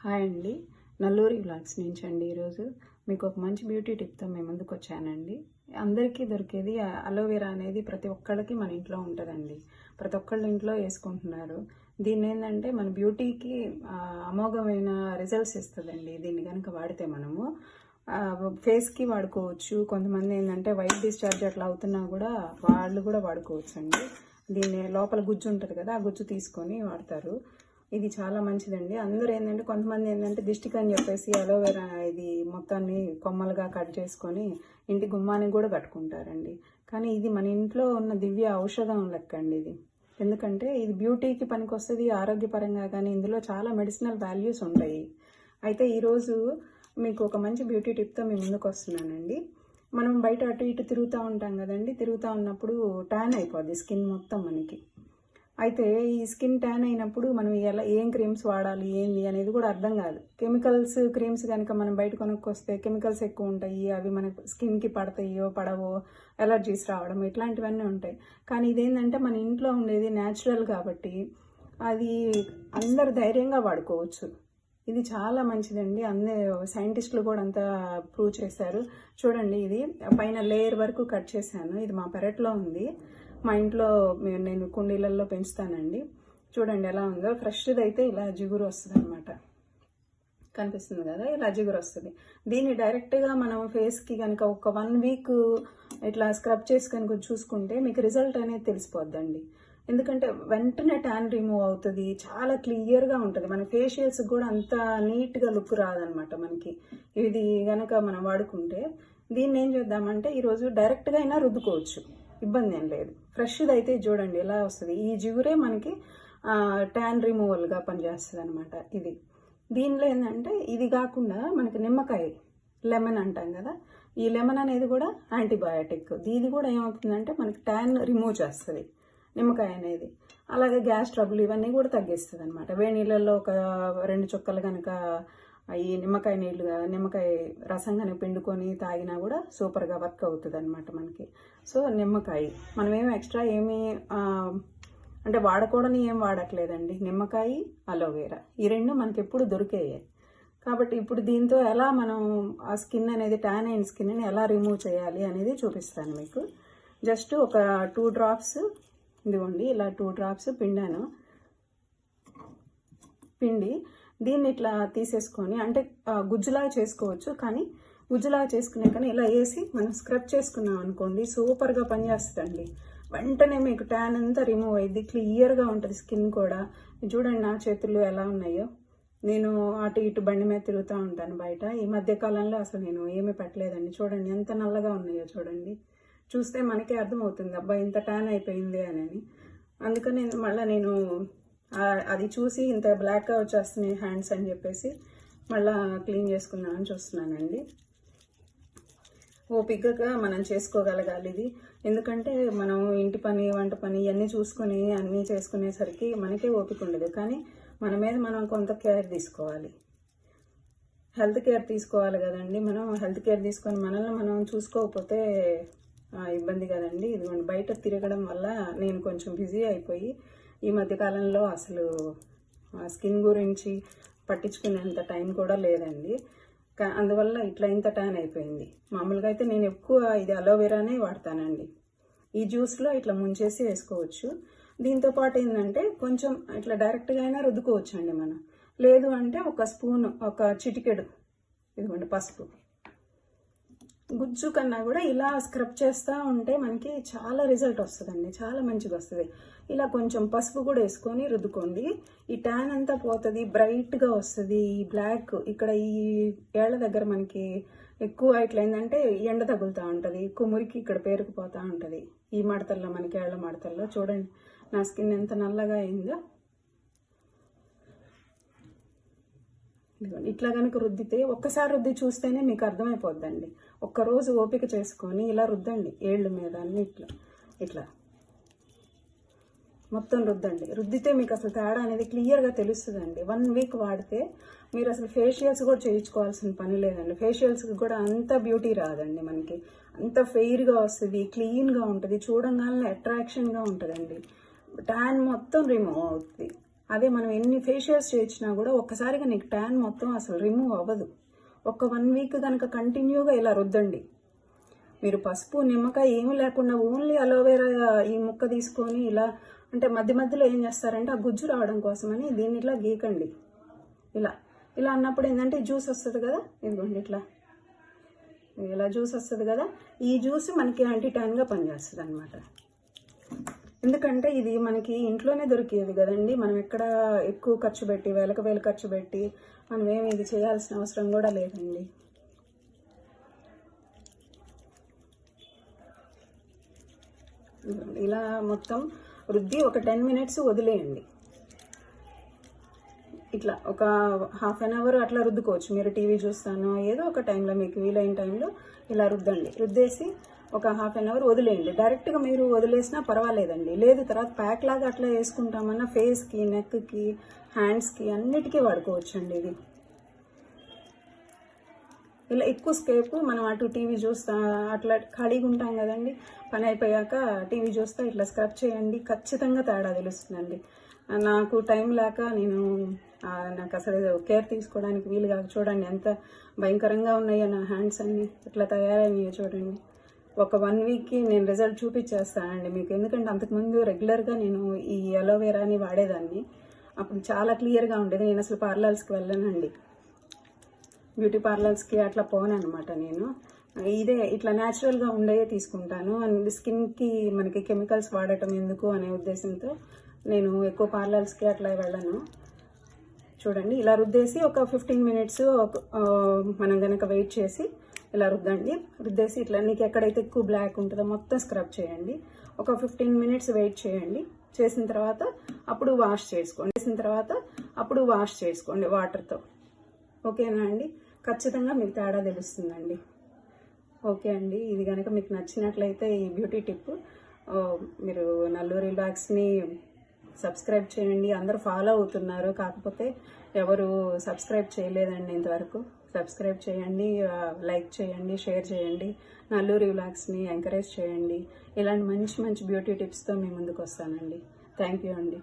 Hi అండి, Nalluri vlogs నుంచి అండి. ఈరోజు మీకు ఒక మంచి బ్యూటీ టిప్తో మేము ముందుకు వచ్చానండి. అందరికీ దొరికేది అలోవెరా అనేది ప్రతి ఒక్కళ్ళకి మన ఇంట్లో ఉంటుందండి. ప్రతి ఒక్కళ్ళ ఇంట్లో వేసుకుంటున్నారు. దీన్ని ఏంటంటే మన బ్యూటీకి అమోఘమైన రిజల్ట్స్ ఇస్తుందండి. దీన్ని కనుక వాడితే మనము ఫేస్కి వాడుకోవచ్చు. కొంతమంది ఏంటంటే వైట్ డిశ్చార్జ్ అట్లా అవుతున్నా కూడా వాళ్ళు కూడా వాడుకోవచ్చు అండి. దీన్ని లోపల గుజ్జు ఉంటుంది కదా, ఆ గుజ్జు తీసుకొని వాడతారు. ఇది చాలా మంచిదండి. అందరూ ఏంటంటే కొంతమంది ఏంటంటే దిష్టికి అని చెప్పేసి అలోవెరా ఇది మొత్తాన్ని కొమ్మలుగా కట్ చేసుకొని ఇంటి గుమ్మానికి కూడా కట్టుకుంటారండి. కానీ ఇది మన ఇంట్లో ఉన్న దివ్య ఔషధం లెక్క అండి ఇది. ఎందుకంటే ఇది బ్యూటీకి పనికొస్తుంది, ఆరోగ్యపరంగా. కానీ ఇందులో చాలా మెడిసినల్ వాల్యూస్ ఉంటాయి. అయితే ఈరోజు మీకు ఒక మంచి బ్యూటీ టిప్తో మేము ముందుకు వస్తున్నానండి. మనం బయట అటు ఇటు తిరుగుతూ ఉంటాం కదండి. తిరుగుతూ ఉన్నప్పుడు ట్యాన్ అయిపోద్ది స్కిన్ మొత్తం మనకి. అయితే ఈ స్కిన్ ట్యాన్ అయినప్పుడు మనం ఏం క్రీమ్స్ వాడాలి ఏంది అనేది కూడా అర్థం కాదు. కెమికల్స్ క్రీమ్స్ కనుక మనం బయట కొనుక్కొస్తే కెమికల్స్ ఎక్కువ ఉంటాయి. అవి మన స్కిన్కి పడతాయో పడవో, ఎలర్జీస్ రావడం ఇట్లాంటివన్నీ ఉంటాయి. కానీ ఇదేంటంటే మన ఇంట్లో ఉండేది న్యాచురల్ కాబట్టి అది అందరు ధైర్యంగా వాడుకోవచ్చు. ఇది చాలా మంచిదండి. సైంటిస్టులు కూడా అంతా ప్రూవ్ చేశారు. చూడండి, ఇది పైన లేయర్ వరకు కట్ చేశాను. ఇది మా పెరట్లో ఉంది. మా ఇంట్లో నేను కుండీలలో పెంచుతానండి. చూడండి ఎలా ఉందో. ఫ్రెష్ది అయితే ఇలా జిగురు వస్తుంది అనమాట. కనిపిస్తుంది కదా, ఇలా జిగురు వస్తుంది. దీన్ని డైరెక్ట్గా మనం ఫేస్కి కనుక ఒక 1 వీక్ ఇట్లా స్క్రబ్ చేసి కనుక చూసుకుంటే మీకు రిజల్ట్ అనేది తెలిసిపోద్దండి. ఎందుకంటే వెంటనే ట్యాన్ రిమూవ్ అవుతుంది, చాలా క్లియర్గా ఉంటుంది. మన ఫేషియల్స్ కూడా అంత నీట్గా లుక్ రాదనమాట మనకి. ఇది కనుక మనం వాడుకుంటే దీన్ని ఏం చేద్దామంటే ఈరోజు డైరెక్ట్గా అయినా రుద్దుకోవచ్చు, ఇబ్బంది ఏం లేదు. ఫ్రెష్ది అయితే చూడండి ఎలా వస్తుంది. ఈ జిగురే మనకి ట్యాన్ రిమూవల్గా పనిచేస్తుంది అనమాట. ఇది దీనిలో ఏంటంటే ఇది కాకుండా మనకి నిమ్మకాయ, లెమన్ అంటాం కదా, ఈ లెమన్ అనేది కూడా యాంటీబయాటిక్. దీని కూడా ఏమవుతుందంటే మనకి ట్యాన్ రిమూవ్ చేస్తుంది నిమ్మకాయ అనేది. అలాగే గ్యాస్ ట్రబుల్ ఇవన్నీ కూడా తగ్గిస్తుంది అనమాట. వేడి నీళ్ళల్లో ఒక 2 చుక్కలు కనుక ఈ నిమ్మకాయ రసం కనుక పిండుకొని తాగినా కూడా సూపర్గా వర్క్ అవుతుంది అనమాట మనకి. సో నిమ్మకాయ మనం ఏమి ఎక్స్ట్రా అంటే వాడకూడని ఏం వాడట్లేదండి. నిమ్మకాయ, అలోవెరా ఈ రెండు మనకి ఎప్పుడు దొరికేయే. కాబట్టి ఇప్పుడు దీంతో ఎలా మనం ఆ స్కిన్ అనేది ట్యాన్ అయిన స్కిన్ని ఎలా రిమూవ్ చేయాలి అనేది చూపిస్తాను మీకు. జస్ట్ ఒక 2 డ్రాప్స్ ఇదిగోండి, ఇలా 2 డ్రాప్స్ పిండి దీన్ని ఇట్లా తీసేసుకొని, అంటే గుజ్జులాగా చేసుకోవచ్చు. కానీ గుజ్జులాగా చేసుకునే కానీ ఇలా వేసి మనం స్క్రబ్ చేసుకున్నాం అనుకోండి, సూపర్గా పనిచేస్తుందండి. వెంటనే మీకు ట్యాన్ అంతా రిమూవ్ అయ్యింది, క్లియర్గా ఉంటుంది స్కిన్ కూడా. చూడండి నా చేతులు ఎలా ఉన్నాయో. నేను అటు ఇటు బండి మీద తిరుగుతూ ఉంటాను బయట. ఈ మధ్యకాలంలో అసలు నేను ఏమీ పెట్టలేదండి. చూడండి ఎంత నల్లగా ఉన్నాయో చూడండి. చూస్తే మనకే అర్థమవుతుంది, అబ్బా ఇంత ట్యాన్ అయిపోయింది అని. అందుకని మళ్ళీ నేను అది చూసి ఇంత బ్లాక్గా వచ్చేస్తున్నాయి హ్యాండ్స్ అని చెప్పేసి మళ్ళీ క్లీన్ చేసుకుందామని చూస్తున్నానండి. ఓపికగా మనం చేసుకోగలగాలి ఇది. ఎందుకంటే మనం ఇంటి పని, వంట పని ఇవన్నీ చూసుకొని అన్నీ చేసుకునేసరికి మనకే ఓపిక ఉండదు. కానీ మన మీద మనం కొంత కేర్ తీసుకోవాలి, హెల్త్ కేర్ తీసుకోవాలి కదండి. మనం హెల్త్ కేర్ తీసుకొని మనల్ని మనం చూసుకోకపోతే ఇబ్బంది కదండి. ఇదిగోండి, బయట తిరగడం వల్ల నేను కొంచెం బిజీ అయిపోయి ఈ మధ్యకాలంలో అసలు స్కిన్ గురించి పట్టించుకునేంత టైం కూడా లేదండి. అందువల్ల ఇట్లా ఇంత ట్యాన్ అయిపోయింది. మామూలుగా అయితే నేను ఎక్కువ ఇది అలోవెరానే వాడతానండి. ఈ జ్యూస్లో ఇట్లా ముంచేసి వేసుకోవచ్చు. దీంతో పాటు ఏంటంటే కొంచెం ఇట్లా డైరెక్ట్గా అయినా రుద్దుకోవచ్చు అండి మనం. లేదు అంటే ఒక స్పూన్, ఒక చిటికెడు ఇదిగోండి పసుపు. గుజ్జు కన్నా కూడా ఇలా స్క్రబ్ చేస్తూ ఉంటే మనకి చాలా రిజల్ట్ వస్తుందండి, చాలా మంచిగా వస్తుంది. ఇలా కొంచెం పసుపు కూడా వేసుకొని రుద్దుకోండి. ఈ ట్యాన్ అంతా పోతుంది, బ్రైట్గా వస్తుంది. ఈ బ్లాక్ ఇక్కడ ఈ ఏళ్ల దగ్గర మనకి ఎక్కువ ఇట్లా ఏంటంటే ఎండ తగులుతూ ఉంటుంది, కుమురికి ఇక్కడ పేరుకుపోతూ ఉంటుంది. ఈ మడతల్లో, మనకి ఏళ్ల మడతల్లో చూడండి నా స్కిన్ ఎంత నల్లగా అయిందో. ఇట్లా కనుక రుద్దితే ఒక్కసారి రుద్ది చూస్తేనే మీకు అర్థమైపోద్దండి. ఒక్కరోజు ఓపిక చేసుకొని ఇలా రుద్దండి, ఏళ్ళు మీద అన్ని ఇట్లా మొత్తం రుద్దండి. రుద్దితే మీకు అసలు తేడా అనేది క్లియర్గా తెలుస్తుందండి. 1 వీక్ వాడితే మీరు అసలు ఫేషియల్స్ కూడా చేయించుకోవాల్సిన పని లేదండి. ఫేషియల్స్కి కూడా అంత బ్యూటీ రాదండి మనకి. అంత ఫెయిర్గా వస్తుంది, క్లీన్గా ఉంటుంది, చూడంగానే అట్రాక్షన్గా ఉంటుందండి. ట్యాన్ మొత్తం రిమూవ్ అవుతుంది. అదే మనం ఎన్ని ఫేషియల్స్ చేయించినా కూడా ఒక్కసారిగా నీకు ట్యాన్ మొత్తం అసలు రిమూవ్ అవ్వదు. ఒక 1 వీక్ కనుక కంటిన్యూగా ఇలా రుద్దండి. మీరు పసుపు నిమ్మకాయ ఏమీ లేకుండా ఓన్లీ అలోవెరా ఈ ముక్క తీసుకొని ఇలా అంటే మధ్య మధ్యలో ఏం చేస్తారంటే ఆ గుజ్జు రావడం కోసమని దీన్ని ఇట్లా గీకండి. ఇలా ఇలా అన్నప్పుడు ఏంటంటే జ్యూస్ వస్తుంది కదా, ఇదిగోండి ఇలా జ్యూస్ వస్తుంది కదా, ఈ జ్యూస్ మనకి యాంటీ ట్యాన్గా పనిచేస్తుంది అనమాట. ఎందుకంటే ఇది మనకి ఇంట్లోనే దొరికేది కదండి, మనం ఎక్కడ ఎక్కువ ఖర్చు పెట్టి వేలకు వేలు ఖర్చు పెట్టి మనం ఏమి ఇది చేయాల్సిన అవసరం కూడా లేదండి. ఇలా మొత్తం రుద్ది ఒక 10 మినిట్స్ వదిలేయండి. ఇట్లా ఒక హాఫ్ అన్ అవర్ అట్లా రుద్దుకోవచ్చు. మీరు టీవీ చూస్తానో ఏదో ఒక టైంలో మీకు వీలైన టైంలో ఇలా రుద్దండి. రుద్దేసి ఒక హాఫ్ అన్ అవర్ వదిలేయండి. డైరెక్ట్గా మీరు వదిలేసినా పర్వాలేదండి. లేదు తర్వాత ప్యాక్ లాగా అట్లా వేసుకుంటామన్నా ఫేస్కి, నెక్కి, హ్యాండ్స్కి అన్నిటికీ వాడుకోవచ్చండి. ఇది ఇలా ఎక్కువ సేపు మనం అటు టీవీ చూస్తా అట్లా ఖాళీగా ఉంటాం కదండి, పని అయిపోయాక టీవీ చూస్తా ఇట్లా స్క్రబ్ చేయండి, ఖచ్చితంగా తేడా తెలుస్తుందండి. నాకు టైం లేక నాకు అసలు కేర్ తీసుకోవడానికి వీలు కాదు. చూడండి ఎంత భయంకరంగా ఉన్నాయో నా హ్యాండ్స్ అన్ని ఇట్లా తయారైనాయో చూడండి. ఒక 1 వీక్కి నేను రిజల్ట్ చూపించేస్తానండి మీకు. ఎందుకంటే అంతకుముందు రెగ్యులర్గా నేను ఈ అలోవెరాని వాడేదాన్ని. అప్పుడు చాలా క్లియర్గా ఉండేది. నేను అసలు పార్లర్స్కి వెళ్ళానండి, బ్యూటీ పార్లర్స్కి అట్లా పోనమాట. నేను ఇదే ఇట్లా న్యాచురల్గా ఉండేవే తీసుకుంటాను. అండ్ స్కిన్కి మనకి కెమికల్స్ వాడటం ఎందుకు అనే ఉద్దేశంతో నేను ఎక్కువ పార్లర్స్కి అట్లా వెళ్ళను. చూడండి ఇలా రుద్దేసి ఒక 15 మినిట్స్ మనం కనుక వెయిట్ చేసి ఇలా రుద్దండి. రుద్దేసి ఇట్లా నీకు ఎక్కడైతే ఎక్కువ బ్లాక్ ఉంటుందో మొత్తం స్క్రబ్ చేయండి. ఒక 15 మినిట్స్ వెయిట్ చేయండి. చేసిన తర్వాత అప్పుడు వాష్ చేసుకోండి వాటర్తో. ఓకేనా అండి? ఖచ్చితంగా మీకు తేడా తెలుస్తుందండి. ఓకే అండి, ఇది కనుక మీకు నచ్చినట్లయితే ఈ బ్యూటీ టిప్ మీరు నల్లూరి రిలాక్స్ని సబ్స్క్రైబ్ చేయండి. అందరూ ఫాలో అవుతున్నారు, కాకపోతే ఎవరు సబ్స్క్రైబ్ చేయలేదండి ఇంతవరకు. సబ్స్క్రైబ్ చేయండి, లైక్ చేయండి, షేర్ చేయండి. నల్లూరి రిలాక్స్ని ఎంకరేజ్ చేయండి. ఇలాంటి మంచి మంచి బ్యూటీ టిప్స్తో మీ ముందుకు వస్తానండి. థ్యాంక్ యూ అండి.